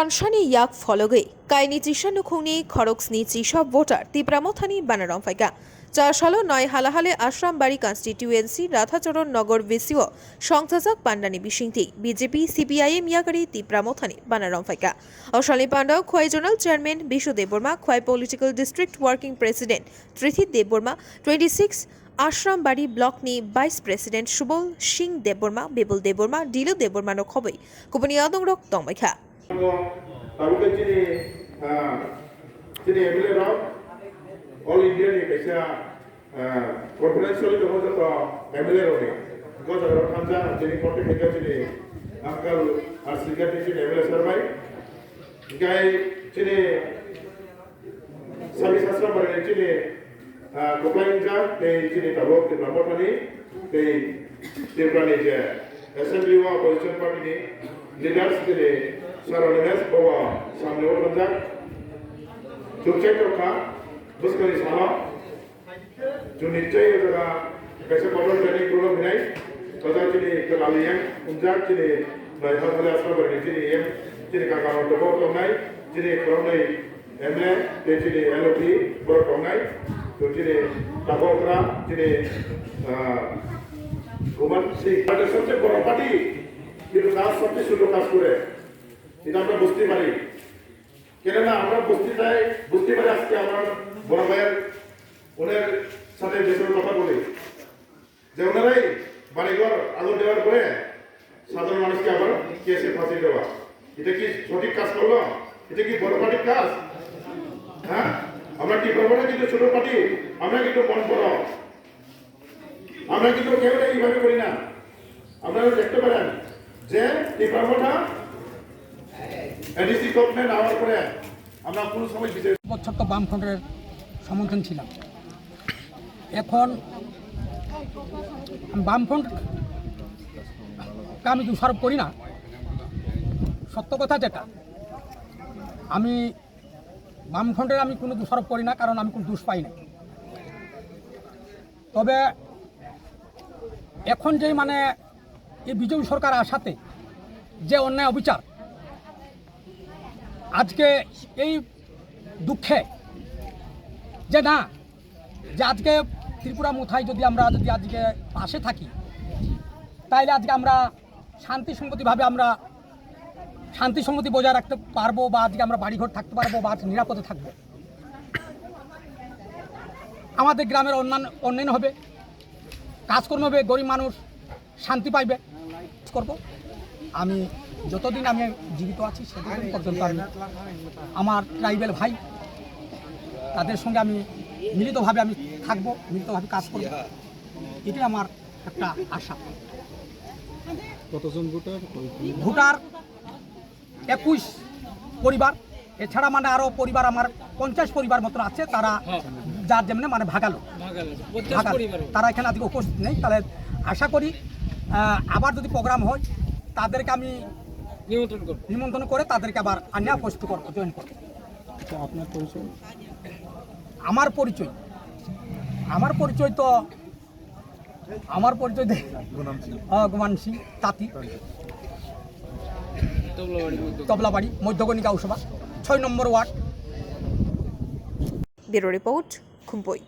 Thansani yak fologei kaini chishanu khungni khoroksni chisha voter Tipra Mothani Bana Romphaikha 4 হালাহালে Ashrambari constituency Radhacharan Nagar ভিসিও সংস্থাজক পান্ডানি বিশিংতি বিজেপি সিপিআইএম ইয়াকারি তিপ্রা মথানি বানা রম্ফাইকা অশালী পান্ডা Khowai zonal chairman Bishu Debbarma Khowai political district working president ত্রিথিত দেববর্মা 26 আশ্রামবাড়ি ব্লক নি ভাইস প্রেসিডেন্ট সুবল সিং দেববর্মা বিপুল দেববর্মা ডিলু দেববর্মানো খবই কুবনি আদংরক তংমাইখা All India ni kaisa confidentially the most of MLA role because our Thansa jeni kote khega chini uncle or secretary chini MLA survey guy chini service asra bare chini complaint ja te chini tabok te Mothani te Tipra ni je assembly wa opposition party ni leaders chini surroundings bawa samne oranja chukche ka Buskari sama, juni cai juga kaisa kodol training program ini, kada cini kelalian, unjar cini baik hal asal berni cini cini kakak orang tua tongai, cini tongai MLA, cini LOP ber tongai, tu cini tabokra, cini Kuman si. Ada सबसे बड़ा party, itu kas सबसे sudah kas kure, itu আমরা বুঝতে পারি, কেননা আমরা বুঝতে পারি আজকে আমরা বড় ভাইয়ের ওনার সাথে যেসব কথা বলি যে ওনারাই বাড়িঘর আলো দেওয়ার পরে সাধারণ মানুষকে আবার কেসে ফাঁসি দেওয়া এটা কি সঠিক কাজ করলো? এটা কি বড় পার্টির কাজ? হ্যাঁ, আমরা কি করবো না? কিন্তু ছোট পার্টি আমরা কিন্তু মন বড়, আমরা কিন্তু কেউ এইভাবে করি না। আপনারা দেখতে পারেন যে টিপ্রাটা এডিসি গভর্নমেন্ট নেওয়ার পরে আমরা কোনো সময় বিশেষ বছর তো বামফ্রন্টের সমর্থন ছিলাম। এখন বামফ্রন্টকে আমি দোষারোপ করি না, সত্য কথা যেটা আমি বামফ্রন্টের আমি কোনো দোষারোপ করি না, কারণ আমি কোনো দোষ পাই না। তবে এখন যে মানে এই বিজেপি সরকার আসাতে যে অন্যায় অবিচার, আজকে এই দুঃখে যে না যে আজকে ত্রিপুরা মুথাই যদি আজকে পাশে থাকি তাইলে আজকে আমরা শান্তি সংগতি বজায় রাখতে পারবো, বা আজকে আমরা বাড়িঘর থাকতে পারবো, বা নিরাপদে থাকবো, আমাদের গ্রামের উন্নয়ন হবে, কাজকর্ম হবে, গরিব মানুষ শান্তি পাইবে। করবো আমি যতদিন আমি জীবিত আছি সেদিন পর্যন্ত আমি আমার ট্রাইবেল ভাই তাদের সঙ্গে আমি মিলিতভাবে আমি থাকবো, মিলিতভাবে কাজ করব, এটাই আমার একটা আশা। কতজন ভোটার 21 পরিবার, এছাড়া মানে আরও পরিবার আমার 50 পরিবার মতো আছে, তারা যার যেমন মানে ভাগালো তারা এখানে আজকে উপস্থিত নেই। তাহলে আশা করি আবার যদি প্রোগ্রাম হয় তাদেরকে আমি নিমন্ত্রণ করে তাদেরকে আবার আনিয়া উপস্থিত করবো, জয়েন করবো। আপনার পরিচয়? আমার পরিচয় গুমান সিং তাঁতি, তবলাবাড়ি মধ্যগণিকা সভা 6 নম্বর ওয়ার্ড। Bureau report, খুম্পুই।